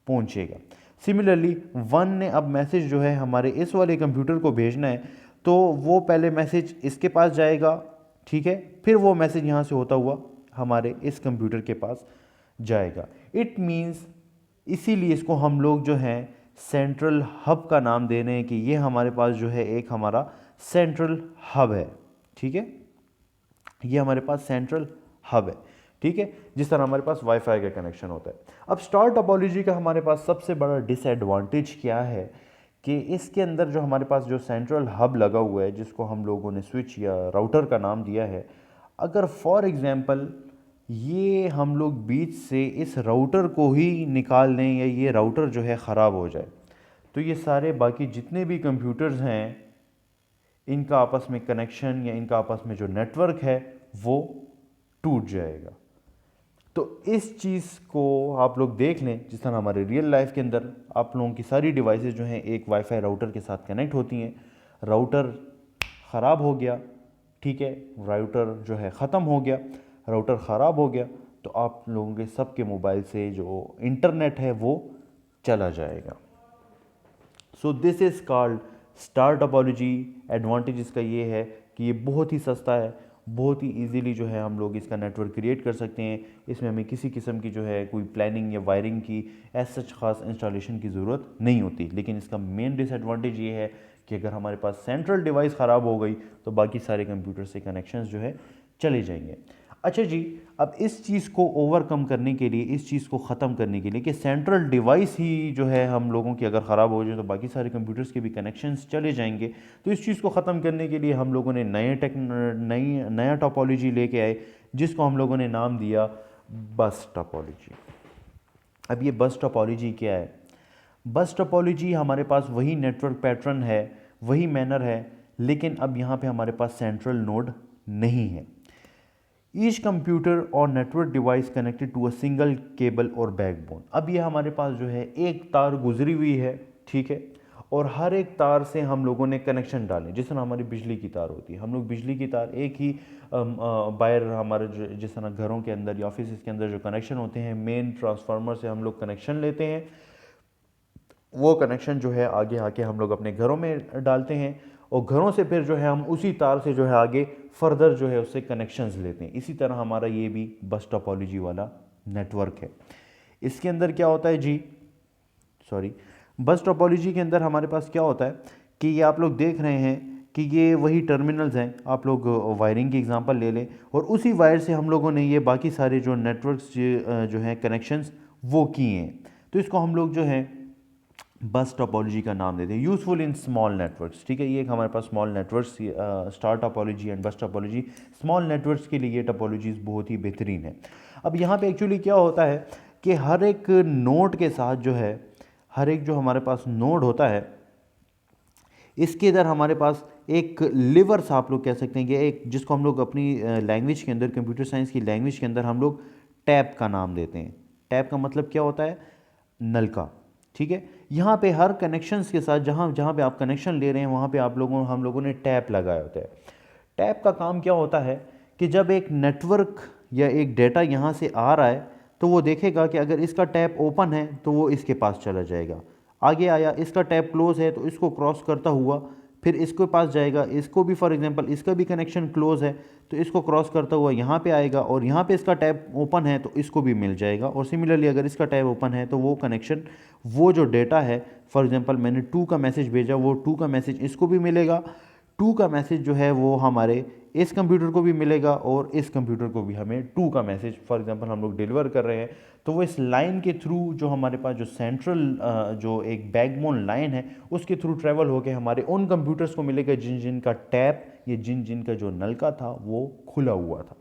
पहुँचेगा। सिमिलरली 1 ने अब मैसेज जो है हमारे इस वाले कंप्यूटर को भेजना है, तो वो पहले मैसेज इसके पास जाएगा, ठीक है, फिर वो मैसेज यहाँ से होता हुआ हमारे इस कंप्यूटर के पास जाएगा। इट मीन्स इसीलिए इसको हम लोग जो है सेंट्रल हब का नाम दे रहे हैं कि ये हमारे पास जो है एक हमारा सेंट्रल हब है, ठीक है। ये हमारे पास सेंट्रल हब है, ठीक है, जिस तरह हमारे पास वाईफाई का कनेक्शन होता है। अब स्टार टोपोलॉजी का हमारे पास सबसे बड़ा डिसएडवांटेज क्या है कि इसके अंदर जो हमारे पास जो सेंट्रल हब लगा हुआ है, जिसको हम लोगों ने स्विच या राउटर का नाम दिया है, अगर फॉर एग्जांपल ये हम लोग बीच से इस राउटर को ही निकाल दें या ये राउटर जो है ख़राब हो जाए, तो ये सारे बाकी जितने भी कंप्यूटर्स हैं इनका आपस में कनेक्शन या इनका आपस में जो नेटवर्क है वो टूट जाएगा। तो इस चीज़ को आप लोग देख लें, जिस तरह हमारे रियल लाइफ के अंदर आप लोगों की सारी डिवाइसेस जो हैं एक वाईफाई राउटर के साथ कनेक्ट होती हैं। राउटर ख़राब हो गया, ठीक है, राउटर जो है ख़त्म हो गया, राउटर ख़राब हो गया, तो आप लोगों के सबके मोबाइल से जो इंटरनेट है वो चला जाएगा। So this is called star topology. Advantage इसका ये है कि ये बहुत ही सस्ता है, बहुत ही इजीली जो है हम लोग इसका नेटवर्क क्रिएट कर सकते हैं। इसमें हमें किसी किस्म की जो है कोई प्लानिंग या वायरिंग की एज सच खास इंस्टॉलेशन की ज़रूरत नहीं होती। लेकिन इसका मेन डिसएडवांटेज ये है कि अगर हमारे पास सेंट्रल डिवाइस ख़राब हो गई तो बाकी सारे कंप्यूटर से कनेक्शंस जो है चले जाएंगे। अच्छा जी, अब इस चीज़ को ओवरकम करने के लिए, इस चीज़ को ख़त्म करने के लिए कि सेंट्रल डिवाइस ही जो है हम लोगों की अगर ख़राब हो जाए तो बाकी सारे कंप्यूटर्स के भी कनेक्शंस चले जाएंगे, तो इस चीज़ को ख़त्म करने के लिए हम लोगों ने नया टोपोलॉजी लेके आए, जिसको हम लोगों ने नाम दिया बस टोपोलॉजी। अब ये बस टोपोलॉजी क्या है? बस टोपोलॉजी हमारे पास वही नेटवर्क पैटर्न है, वही मैनर है, लेकिन अब यहाँ पे हमारे पास सेंट्रल नोड नहीं है। ईच कंप्यूटर और network device connected to a single cable और बैकबोन। अब ये हमारे पास जो है एक तार गुजरी हुई है, ठीक है, और हर एक तार से हम लोगों ने कनेक्शन डाले। जिस तरह हमारी बिजली की तार होती है, हम लोग बिजली की तार एक ही बाहर हमारे जिस तरह घरों के अंदर या ऑफिस के अंदर जो कनेक्शन होते हैं, मेन ट्रांसफार्मर से हम लोग कनेक्शन लेते हैं, वो कनेक्शन जो है आगे आके हम लोग अपने घरों में डालते हैं और घरों से फिर जो है हम उसी तार से जो है आगे फर्दर जो है उससे कनेक्शंस लेते हैं। इसी तरह हमारा ये भी बस टोपोलॉजी वाला नेटवर्क है। इसके अंदर क्या होता है जी, बस टोपोलॉजी के अंदर हमारे पास क्या होता है कि ये आप लोग देख रहे हैं कि ये वही टर्मिनल्स हैं। आप लोग वायरिंग की एग्जांपल ले लें और उसी वायर से हम लोगों ने ये बाकी सारे जो नेटवर्क्स जो हैं कनेक्शंस वो किए हैं। तो इसको हम लोग जो है बस टोपोलॉजी का नाम देते हैं। यूज़फुल इन स्मॉल नेटवर्क्स, ठीक है, ये एक हमारे पास small networks, star topology and bus topology, small networks के लिए ये टोपोलॉजीज़ बहुत ही बेहतरीन है। अब यहाँ पे एक्चुअली क्या होता है कि हर एक नोड के साथ जो है, हर एक जो हमारे पास नोड होता है इसके इधर हमारे पास एक लिवर्स आप लोग कह सकते हैं कि एक जिसको हम लोग अपनी लैंग्वेज के अंदर, कंप्यूटर साइंस की लैंग्वेज के अंदर हम लोग टैप का नाम देते हैं। टैप का मतलब क्या होता है? नलका। ठीक है, यहाँ पे हर कनेक्शंस के साथ जहाँ जहाँ पे आप कनेक्शन ले रहे हैं वहाँ पे हम लोगों ने टैप लगाया होता है। टैप का काम क्या होता है कि जब एक नेटवर्क या एक डेटा यहाँ से आ रहा है तो वो देखेगा कि अगर इसका टैप ओपन है तो वो इसके पास चला जाएगा, आगे आया, इसका टैप क्लोज है तो इसको क्रॉस करता हुआ फिर इसके पास जाएगा, इसको भी फॉर एग्जांपल इसका भी कनेक्शन क्लोज है तो इसको क्रॉस करता हुआ यहाँ पे आएगा और यहाँ पे इसका टैप ओपन है तो इसको भी मिल जाएगा। और सिमिलरली अगर इसका टैप ओपन है तो वो कनेक्शन, वो जो डेटा है, फॉर एग्जांपल मैंने 2 का मैसेज भेजा, वो 2 का मैसेज इसको भी मिलेगा, 2 का मैसेज जो है वो हमारे इस कंप्यूटर को भी मिलेगा और इस कंप्यूटर को भी हमें 2 का मैसेज फॉर एग्जांपल हम लोग डिलीवर कर रहे हैं तो वो इस लाइन के थ्रू जो हमारे पास जो सेंट्रल जो एक बैकबोन लाइन है उसके थ्रू ट्रैवल होकर हमारे उन कंप्यूटर्स को मिलेगा जिन जिन का टैप या जिन जिन का जो नलका था वो खुला हुआ था,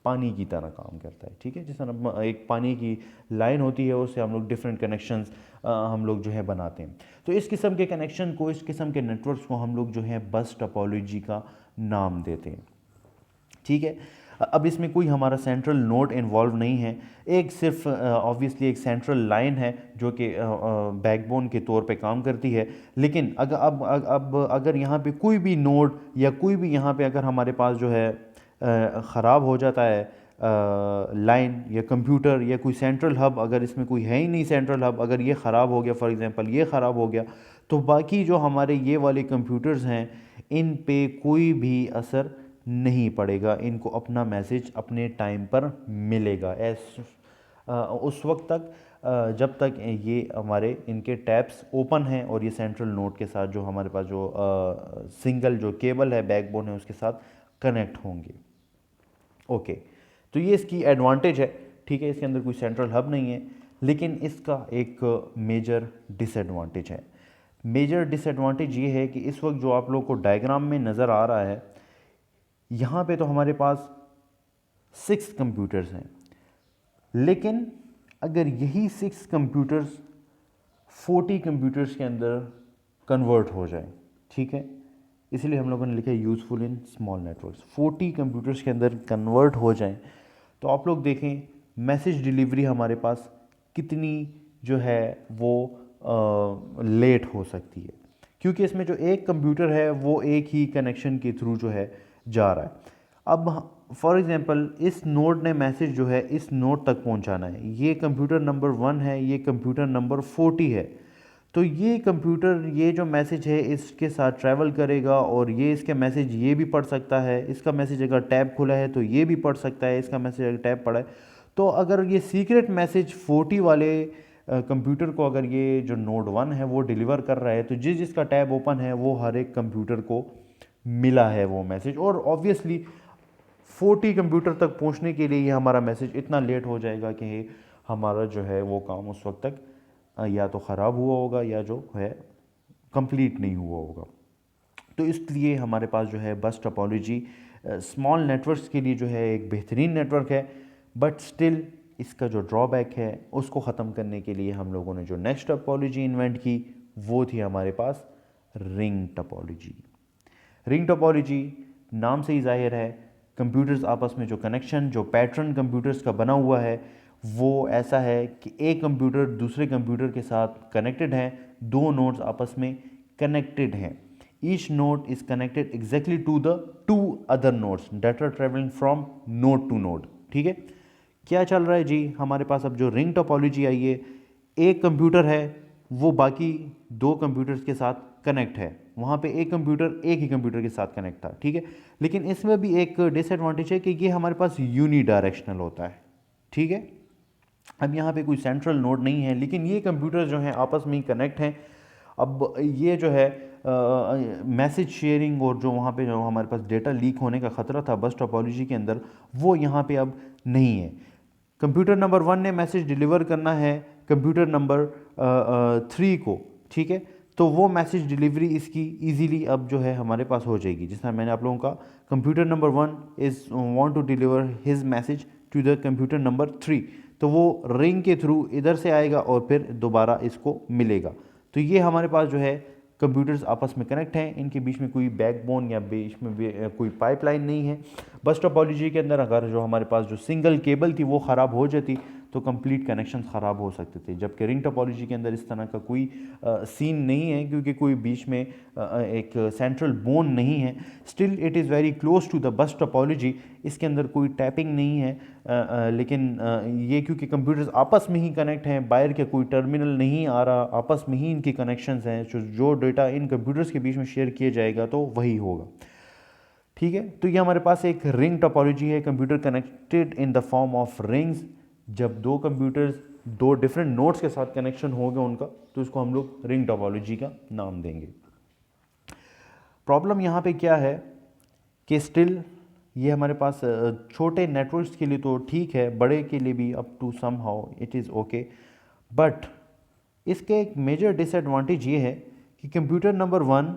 पानी की तरह काम करता है। ठीक है, जिस तरह एक पानी की लाइन होती है उससे हम लोग डिफरेंट कनेक्शंस हम लोग जो है बनाते हैं। तो इस किस्म के कनेक्शन को, इस किस्म के नेटवर्क्स को हम लोग जो है बस टोपोलॉजी का नाम देते हैं। ठीक है, अब इसमें कोई हमारा सेंट्रल नोड इन्वॉल्व नहीं है, एक सिर्फ ऑब्वियसली एक सेंट्रल लाइन है जो कि बैकबोन के तौर पे काम करती है। लेकिन अब अगर यहाँ पे कोई भी नोड या कोई भी यहाँ पे अगर हमारे पास जो है ख़राब हो जाता है लाइन या कंप्यूटर या कोई सेंट्रल हब, अगर इसमें कोई है ही नहीं सेंट्रल हब, अगर ये ख़राब हो गया, फॉर एग्जांपल ये ख़राब हो गया, तो बाकी जो हमारे ये वाले कंप्यूटर्स हैं इन पे कोई भी असर नहीं पड़ेगा, इनको अपना मैसेज अपने टाइम पर मिलेगा उस वक्त तक जब तक ये हमारे इनके टैप्स ओपन हैं और ये सेंट्रल नोड के साथ जो हमारे पास जो सिंगल जो केबल है, बैकबोन है, उसके साथ कनेक्ट होंगे। ओके, तो ये इसकी एडवांटेज है। ठीक है, इसके अंदर कोई सेंट्रल हब नहीं है, लेकिन इसका एक मेजर डिसएडवांटेज है। मेजर डिसएडवांटेज ये है कि इस वक्त जो आप लोग को डायग्राम में नज़र आ रहा है, यहाँ पे तो हमारे पास 6 कंप्यूटर्स हैं, लेकिन अगर यही 6 कंप्यूटर्स 40 कंप्यूटर्स के अंदर कन्वर्ट हो जाए, ठीक है, इसलिए हम लोगों ने लिखा है useful in small networks, 40 computers के अंदर कन्वर्ट हो जाएं तो आप लोग देखें मैसेज डिलीवरी हमारे पास कितनी जो है वो लेट हो सकती है, क्योंकि इसमें जो एक कंप्यूटर है वो एक ही कनेक्शन के थ्रू जो है जा रहा है। अब फॉर एग्जांपल इस नोड ने मैसेज जो है इस नोड तक पहुंचाना है, ये कंप्यूटर नंबर 1 है, ये कंप्यूटर नंबर 40 है, तो ये कंप्यूटर ये जो मैसेज है इसके साथ ट्रैवल करेगा और ये इसके मैसेज ये भी पढ़ सकता है, इसका मैसेज अगर टैब खुला है तो ये भी पढ़ सकता है, इसका मैसेज अगर टैब पढ़ा है तो अगर ये सीक्रेट मैसेज 40 वाले कंप्यूटर को अगर ये जो नोड 1 है वो डिलीवर कर रहा है तो जिसका टैब ओपन है वो हर एक कंप्यूटर को मिला है वो मैसेज, और ऑब्वियसली 40 कंप्यूटर तक पहुंचने के लिए ये हमारा मैसेज इतना लेट हो जाएगा कि हमारा जो है वो काम उस वक्त तक या तो ख़राब हुआ होगा या जो है कंप्लीट नहीं हुआ होगा। तो इसलिए हमारे पास जो है बस टोपोलॉजी स्मॉल नेटवर्क्स के लिए जो है एक बेहतरीन नेटवर्क है, बट स्टिल इसका जो ड्रॉबैक है उसको ख़त्म करने के लिए हम लोगों ने जो नेक्स्ट टोपोलॉजी इन्वेंट की वो थी हमारे पास रिंग टोपोलॉजी। रिंग टोपोलॉजी नाम से ही जाहिर है, कंप्यूटर्स आपस में जो कनेक्शन, जो पैटर्न कंप्यूटर्स का बना हुआ है वो ऐसा है कि एक कंप्यूटर दूसरे कंप्यूटर के साथ कनेक्टेड है, 2 नोड्स आपस में कनेक्टेड हैं, each node is connected exactly to the 2 other nodes that are travelling from node to node. ठीक है, क्या चल रहा है जी, हमारे पास अब जो रिंग टोपोलॉजी आई है, एक कंप्यूटर है वो बाकी 2 कंप्यूटर्स के साथ कनेक्ट है, वहाँ पे एक कंप्यूटर एक ही कंप्यूटर के साथ कनेक्ट था। ठीक है, लेकिन इसमें भी एक डिसएडवांटेज है कि ये हमारे पास यूनी डायरेक्शनल होता है। ठीक है, अब यहाँ पे कोई सेंट्रल नोड नहीं है, लेकिन ये कंप्यूटर जो हैं आपस में ही कनेक्ट हैं। अब ये जो है मैसेज शेयरिंग और जो वहाँ पे जो हमारे पास डेटा लीक होने का ख़तरा था बस टोपोलॉजी के अंदर, वो यहाँ पे अब नहीं है। कंप्यूटर नंबर 1 ने मैसेज डिलीवर करना है कंप्यूटर नंबर 3 को, ठीक है, तो वो मैसेज डिलीवरी इसकी इजीली अब जो है हमारे पास हो जाएगी। जिस तरह मैंने आप लोगों का computer number 1 is want to deliver his message to the computer number 3, तो वो रिंग के थ्रू इधर से आएगा और फिर दोबारा इसको मिलेगा। तो ये हमारे पास जो है कंप्यूटर्स आपस में कनेक्ट हैं, इनके बीच में कोई बैकबोन या बीच में कोई पाइपलाइन नहीं है। बस टोपोलॉजी के अंदर अगर जो हमारे पास जो सिंगल केबल थी वो ख़राब हो जाती तो कंप्लीट कनेक्शन ख़राब हो सकते थे, जबकि रिंग टोपोलॉजी के अंदर इस तरह का कोई सीन नहीं है, क्योंकि कोई बीच में एक सेंट्रल बोन नहीं है। Still it is very close to the bus topology, इसके अंदर कोई टैपिंग नहीं है, लेकिन ये क्योंकि कंप्यूटर्स आपस में ही कनेक्ट हैं, बाहर के कोई टर्मिनल नहीं आ रहा, आपस में ही इनकी कनेक्शंस हैं, जो डेटा इन कंप्यूटर्स के बीच में शेयर किया जाएगा तो वही होगा। ठीक है, तो ये हमारे पास एक रिंग टोपोलॉजी है, computer connected in the form of rings. जब दो कंप्यूटर्स दो डिफरेंट नोड्स के साथ कनेक्शन होगा उनका, तो इसको हम लोग रिंग टोपोलॉजी का नाम देंगे। प्रॉब्लम यहाँ पे क्या है कि स्टिल ये हमारे पास छोटे नेटवर्क्स के लिए तो ठीक है, बड़े के लिए भी up to some how it is okay, but इसके एक मेजर डिसएडवांटेज ये है कि computer number 1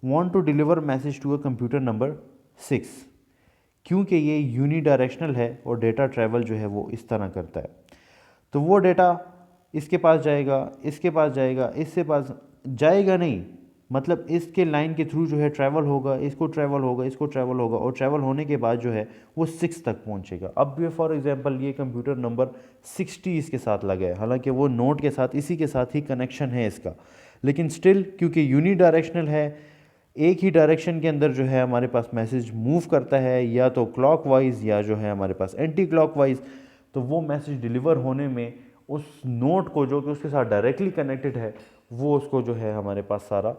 want to deliver message to a computer number 6, क्योंकि ये यूनी डायरेक्शनल है और डेटा ट्रैवल जो है वो इस तरह करता है। तो वो डेटा इसके पास जाएगा, इसके पास जाएगा, इससे पास जाएगा नहीं, मतलब इसके लाइन के थ्रू जो है ट्रैवल होगा, इसको ट्रैवल होगा, इसको ट्रैवल होगा, और ट्रैवल होने के बाद जो है वो 6 तक पहुंचेगा। अब ये फॉर एग्जांपल ये कंप्यूटर नंबर 60 इसके साथ लगा है, हालांकि वो नोड के साथ इसी के साथ ही कनेक्शन है इसका, लेकिन स्टिल क्योंकि यूनी डायरेक्शनल है, एक ही डायरेक्शन के अंदर जो है हमारे पास मैसेज मूव करता है, या तो क्लॉकवाइज या जो है हमारे पास एंटी क्लॉकवाइज, तो वो मैसेज डिलीवर होने में उस नोड को जो कि उसके साथ डायरेक्टली कनेक्टेड है, वो उसको जो है हमारे पास सारा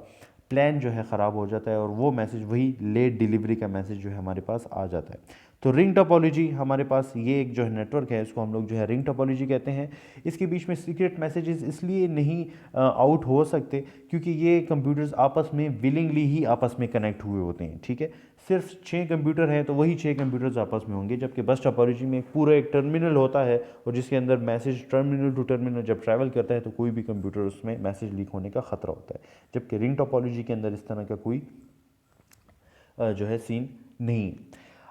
प्लान जो है ख़राब हो जाता है, और वो मैसेज वही लेट डिलीवरी का मैसेज जो है हमारे पास आ जाता है। तो रिंग टोपोलॉजी हमारे पास ये एक जो है नेटवर्क है, इसको हम लोग जो है रिंग टोपोलॉजी कहते हैं। इसके बीच में सीक्रेट मैसेजेस इसलिए नहीं आउट हो सकते क्योंकि ये कंप्यूटर्स आपस में विलिंगली ही आपस में कनेक्ट हुए होते हैं। ठीक है, सिर्फ 6 कंप्यूटर हैं तो वही 6 कंप्यूटर्स आपस में होंगे, जबकि बस टोपोलॉजी में पूरा एक टर्मिनल होता है और जिसके अंदर मैसेज टर्मिनल टू टर्मिनल जब ट्रैवल करता है तो कोई भी कंप्यूटर उसमें मैसेज लीक होने का ख़तरा होता है, जबकि रिंग टोपोलॉजी के अंदर इस तरह का कोई जो है सीन नहीं।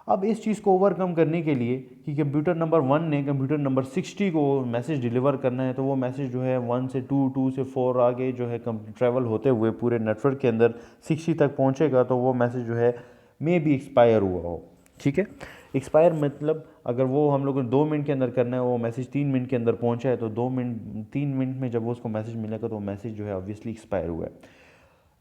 अब इस चीज़ को ओवरकम करने के लिए कि कंप्यूटर नंबर 1 ने कंप्यूटर नंबर 60 को मैसेज डिलीवर करना है, तो वो मैसेज जो है 1 से 2, 2 से 4 आगे जो है ट्रैवल होते हुए पूरे नेटवर्क के अंदर 60 तक पहुंचेगा, तो वो मैसेज जो है मे बी एक्सपायर हुआ हो। ठीक है, एक्सपायर मतलब अगर वो हम लोग को 2 मिनट के अंदर करना है, वो मैसेज 3 मिनट के अंदर पहुंचा है, तो 3 मिनट में जब वो उसको मैसेज मिलेगा तो वो मैसेज जो है ऑब्वियसली एक्सपायर हुआ है।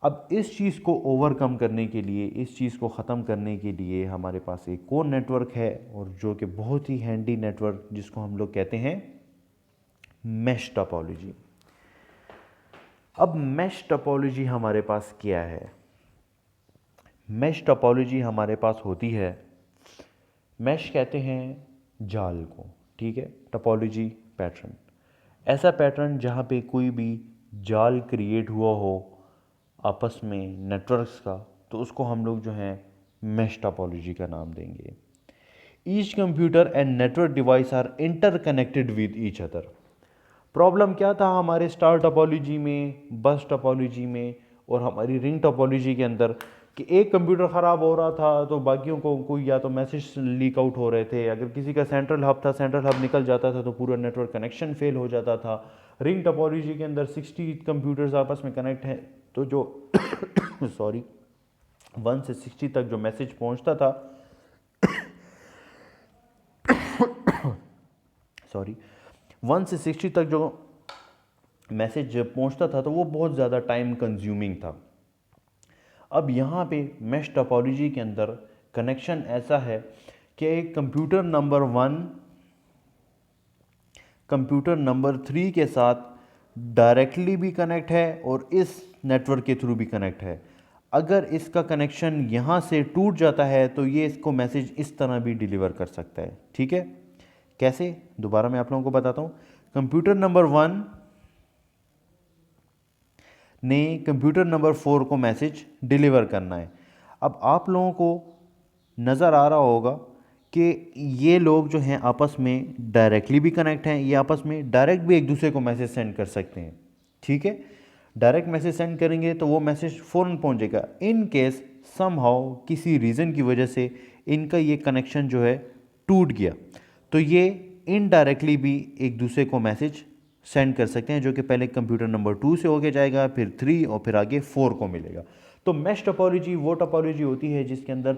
अब इस चीज़ को ओवरकम करने के लिए, इस चीज़ को ख़त्म करने के लिए हमारे पास एक कोर नेटवर्क है, और जो कि बहुत ही हैंडी नेटवर्क, जिसको हम लोग कहते हैं मैश टोपोलॉजी। अब मैश टोपोलॉजी हमारे पास क्या है? मैश टोपोलॉजी हमारे पास होती है, मैश कहते हैं जाल को, ठीक है, टोपोलॉजी पैटर्न, ऐसा पैटर्न जहाँ पे कोई भी जाल क्रिएट हुआ हो आपस में नेटवर्क्स का, तो उसको हम लोग जो है मैश टोपोलॉजी का नाम देंगे। Each computer and network device are interconnected with each other. Problem क्या था हमारे स्टार टोपोलॉजी में, बस टोपोलॉजी में और हमारी रिंग टोपोलॉजी के अंदर, कि एक कंप्यूटर ख़राब हो रहा था तो बाकियों को कोई या तो मैसेज लीक आउट हो रहे थे, अगर किसी का सेंट्रल हब था, सेंट्रल हब निकल जाता था तो पूरा नेटवर्क कनेक्शन फेल हो जाता था। रिंग टोपोलॉजी के अंदर 60 कंप्यूटर्स आपस में कनेक्ट हैं, तो जो सॉरी 1 से 60 तक जो मैसेज पहुंचता था सॉरी 1 से 60 तक जो मैसेज पहुंचता था तो वो बहुत ज़्यादा टाइम कंज्यूमिंग था। अब यहाँ पे मैश टोपोलॉजी के अंदर कनेक्शन ऐसा है कि एक कंप्यूटर नंबर 1 कंप्यूटर नंबर 3 के साथ डायरेक्टली भी कनेक्ट है और इस नेटवर्क के थ्रू भी कनेक्ट है। अगर इसका कनेक्शन यहाँ से टूट जाता है तो ये इसको मैसेज इस तरह भी डिलीवर कर सकता है। ठीक है, कैसे? दोबारा मैं आप लोगों को बताता हूँ। कंप्यूटर नंबर 1 ने कंप्यूटर नंबर 4 को मैसेज डिलीवर करना है। अब आप लोगों को नज़र आ रहा होगा कि ये लोग जो हैं आपस में डायरेक्टली भी कनेक्ट हैं, ये आपस में डायरेक्ट भी एक दूसरे को मैसेज सेंड कर सकते हैं। ठीक है, डायरेक्ट मैसेज सेंड करेंगे तो वो मैसेज फ़ौरन पहुंचेगा। इन केस समहाउ किसी रीज़न की वजह से इनका ये कनेक्शन जो है टूट गया, तो ये इनडायरेक्टली भी एक दूसरे को मैसेज सेंड कर सकते हैं, जो कि पहले कंप्यूटर नंबर 2 से होके जाएगा, फिर 3 और फिर आगे 4 को मिलेगा। तो मैश टोपोलॉजी वो टोपोलॉजी होती है जिसके अंदर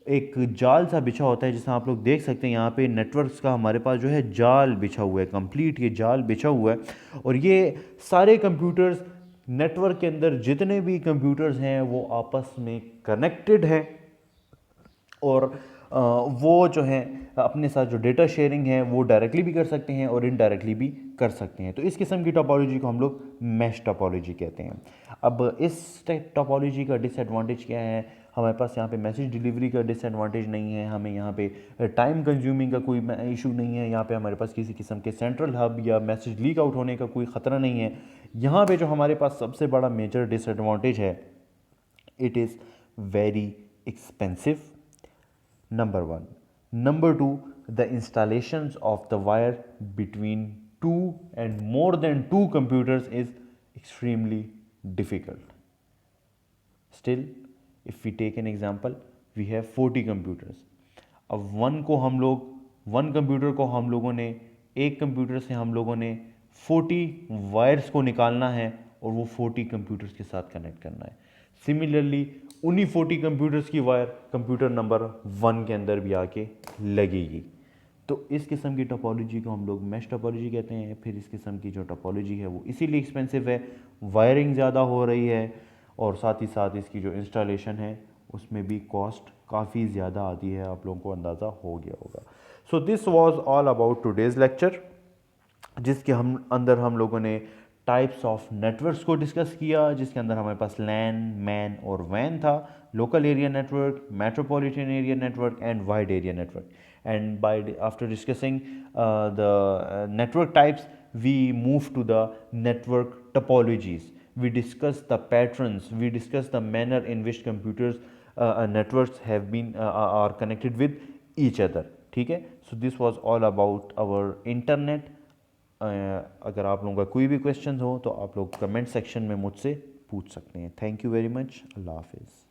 एक जाल सा बिछा होता है, जैसा आप लोग देख सकते हैं यहाँ पे नेटवर्क्स का हमारे पास जो है जाल बिछा हुआ है, कंप्लीट ये जाल बिछा हुआ है। और ये सारे कंप्यूटर्स, नेटवर्क के अंदर जितने भी कंप्यूटर्स हैं वो आपस में कनेक्टेड हैं, और वो जो है अपने साथ जो डेटा शेयरिंग है वो डायरेक्टली भी कर सकते हैं और इनडायरेक्टली भी कर सकते हैं। तो इस किस्म की टोपोलॉजी को हम लोग मैश टोपोलॉजी कहते हैं। अब इस टोपोलॉजी का डिसएडवांटेज क्या है? हमारे पास यहाँ पे मैसेज डिलीवरी का डिसएडवांटेज नहीं है, हमें यहाँ पे टाइम कंज्यूमिंग का कोई इशू नहीं है, यहाँ पे हमारे पास किसी किस्म के सेंट्रल हब या मैसेज लीक आउट होने का कोई ख़तरा नहीं है। यहाँ पे जो हमारे पास सबसे बड़ा मेजर डिसएडवांटेज है, it is very expensive, number one. Number two, the installations of the wire between two and more than two computers is extremely difficult. Still, if we take an example, we have 40 computers. अब one computer को हम लोगों ने, एक computer से हम लोगों ने 40 वायर्स को निकालना है और वो 40 कंप्यूटर्स के साथ कनेक्ट करना है। सिमिलरली उन्हीं 40 कंप्यूटर्स की वायर कंप्यूटर नंबर 1 के अंदर भी आके लगेगी। तो इस किस्म की टोपोलॉजी को हम लोग मैश टोपोलॉजी कहते हैं। फिर इस किस्म की जो टोपोलॉजी है वो इसीलिए एक्सपेंसिव है, वायरिंग ज़्यादा हो रही है, और साथ ही साथ इसकी जो इंस्टॉलेशन है उसमें भी कॉस्ट काफ़ी ज़्यादा आती है, आप लोगों को अंदाज़ा हो गया होगा। So this was all about today's lecture, जिसके हम लोगों ने टाइप्स ऑफ नेटवर्क्स को डिस्कस किया, जिसके अंदर हमारे पास लैन, मैन और वैन था, local area network, metropolitan area network and wide area network. And by after discussing the network types, we move to the network topologies. We discuss the patterns, we discuss the manner in which computers networks have been are connected with each other. ठीक है, so this was all about our internet. अगर आप लोगों का कोई भी question हो तो आप लोग कमेंट सेक्शन में मुझसे पूछ सकते हैं। Thank you very much. अल्लाह हाफिज़।